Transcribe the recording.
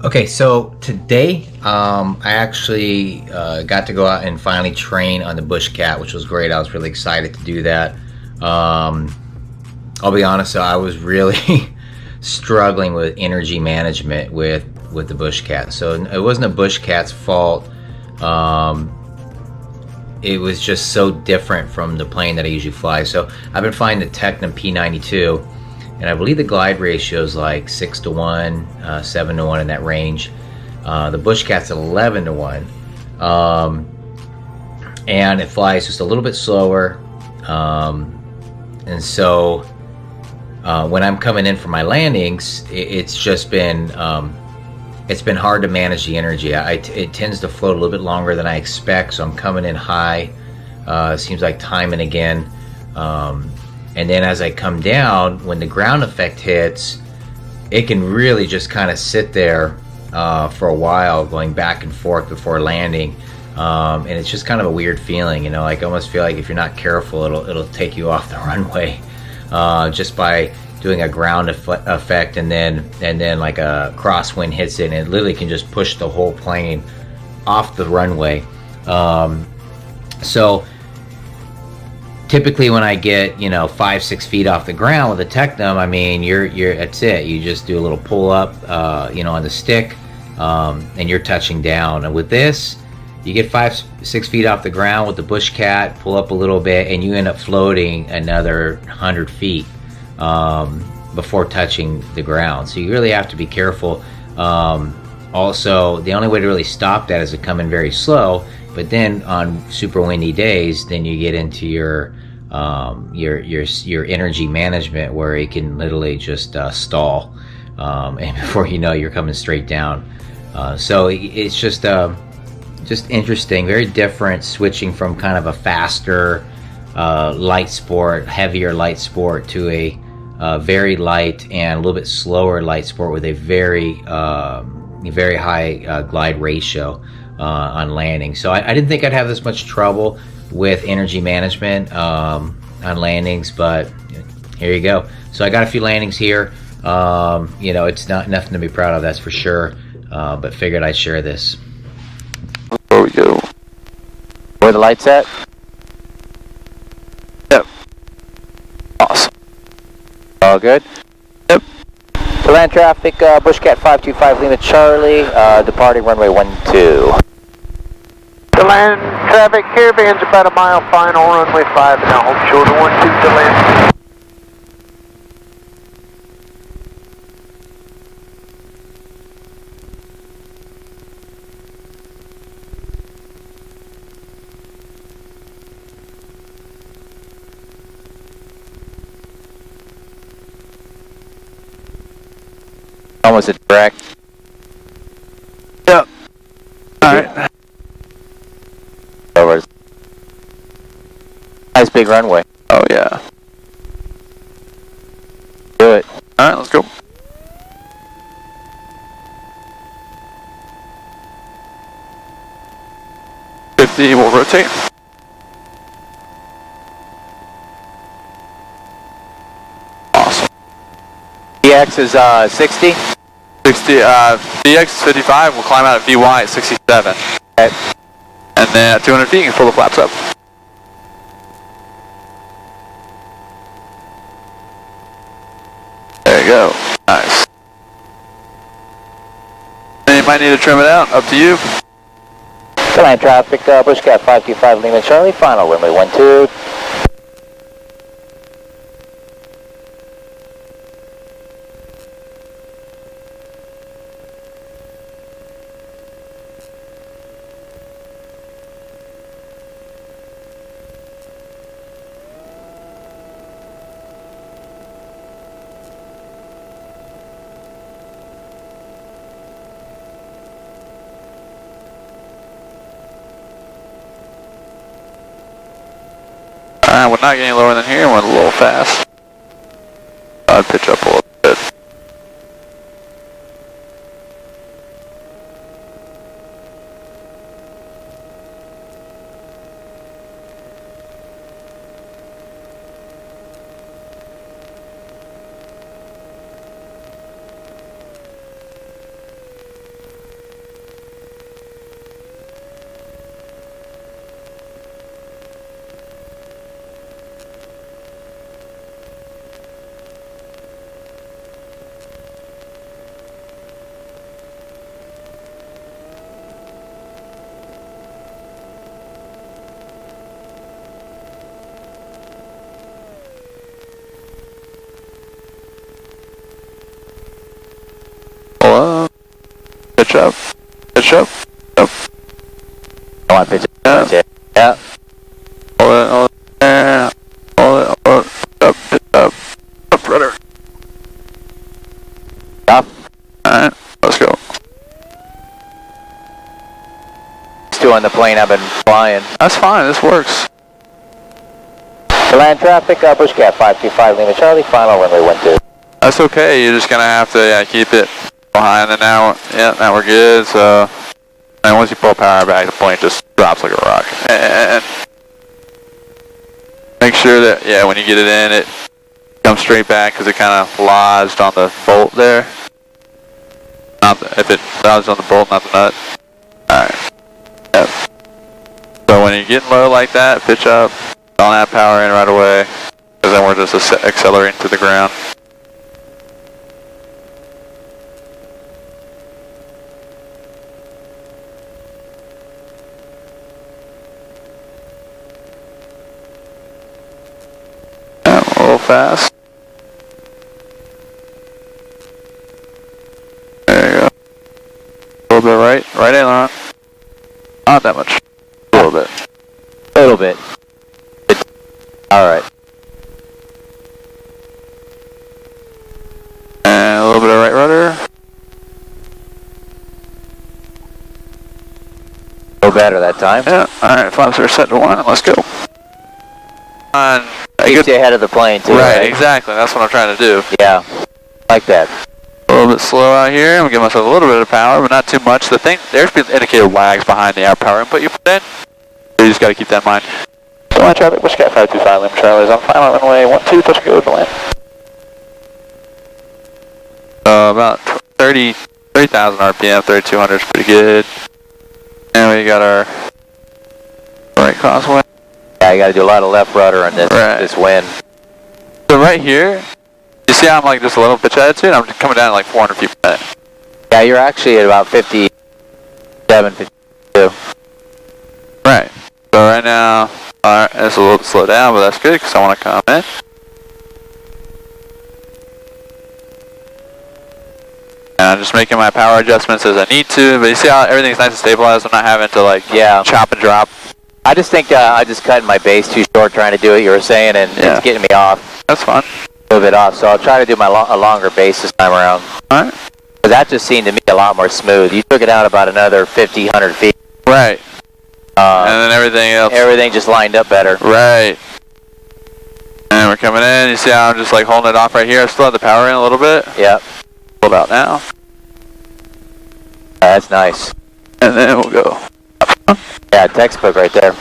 Okay, so today I actually got to go out and finally train on the BushCat, which was great. I was really excited to do that. Um, I'll be honest, I was really struggling with energy management with the BushCat. So it wasn't a BushCat's fault. Um, it was just so different from the plane that I usually fly. So I've been flying the Tecnam P92, and I believe the glide ratio is like 6 to 1, 7 to 1 in that range. The BushCat's 11 to 1, um, and it flies just a little bit slower. And so when I'm coming in for my landings, it's been hard to manage the energy. It tends to float a little bit longer than I expect, so I'm coming in high. Seems like time and again. And then as I come down, when the ground effect hits, it can really just kind of sit there for a while, going back and forth before landing. And it's just kind of a weird feeling, you know. Like I almost feel like if you're not careful, it'll take you off the runway just by doing a ground effect, and then like a crosswind hits it, and it literally can just push the whole plane off the runway. So typically when I get 5-6 feet off the ground with a Tecnam, I mean you're that's it. You just do a little pull up, on the stick, and you're touching down. And with this, you get 5-6 feet off the ground with the BushCat, pull up a little bit, and you end up floating another 100 feet before touching the ground. So you really have to be careful. Also, the only way to really stop that is to come in very slow. But then on super windy days, then you get into your energy management, where it can literally just stall, and before you know, you're coming straight down. So it's just interesting, very different, switching from kind of a faster light sport, heavier light sport, to a very light and a little bit slower light sport with a very high glide ratio on landing. So I didn't think I'd have this much trouble with energy management on landings, but here you go. So I got a few landings here. It's not nothing to be proud of, that's for sure, but figured I'd share this. There we go. Where the lights at? Yep. Awesome. All good? Yep. To land traffic, BushCat 525 Lima Charlie, departing runway 12. To land traffic, caravan's about a mile final, runway 5, now hold shoulder 12 to land. Almost a direct. Yep. Alright. Over. Nice big runway. Oh yeah. Do it. Alright, let's go. We'll rotate. Awesome. DX is 60. 60, DX is 55, we'll climb out at VY at 67. Okay. And then at 200 feet, you can pull the flaps up. There you go. Nice. And you might need to trim it out, up to you. To land traffic, BushCat 525 Lima Charlie, final runway 12. Alright, we're not getting lower than here, went a little fast. I'd pitch up a little bit. Pitch up. Pitch up. Up. I want to pitch Yeah. it. Yeah. Hold it, hold it. Yeah. Hold it, hold it. Up, pitch up. Up, rudder. Up. Alright, let's go. Two on the plane I've been flying. That's fine, this works. To land traffic, BushCat 525 Lima Charlie, final runway 12. That's okay, you're just gonna have to keep it behind, and now we're good, so. And once you pull power back, the plane just drops like a rock. And make sure that, when you get it in, it comes straight back, because it kind of lodged on the bolt there. If it lodged on the bolt, not the nut. Alright. Yep. So when you're getting low like that, pitch up, don't add power in right away, because then we're just accelerating to the ground. Yeah, a little fast. There you go. A little bit right aileron. Not that much. A little bit. A little bit. Alright. And a little bit of right rudder. No better that time. Yeah, alright, flaps are set to 1, let's go. On Keeps you ahead of the plane too, right, right? exactly, that's what I'm trying to do. Yeah. Like that. A little bit slow out here, I'm gonna give myself a little bit of power, but not too much. The thing, there's been indicator lags behind the power input you put in. So you just gotta keep that in mind. So line traffic, BushCat 525 Lima Charlie is on final runway 12, touch go to land. About 30,000 RPM, 3,200 is pretty good. And we got our right crosswind. Yeah, you gotta do a lot of left rudder on this wind. So right here, you see how I'm like just a little pitch attitude? I'm just coming down at like 400 feet per minute. Yeah, you're actually at about 57, 52. Right. So right now, alright, it's a little bit slow down, but that's good because I want to come in. And I'm just making my power adjustments as I need to, but you see how everything's nice and stabilized? I'm not having to like chop and drop. I just think I just cut my base too short trying to do what you were saying, and it's getting me off. That's fine. A little bit off, so I'll try to do my a longer base this time around. Alright. But that just seemed to me a lot more smooth. You took it out about another 50, 100 feet. Right. And then everything else. Everything just lined up better. Right. And we're coming in. You see how I'm just like holding it off right here? I still have the power in a little bit. Yep. Pull it out now. That's nice. And then we'll go. Yeah, textbook right there.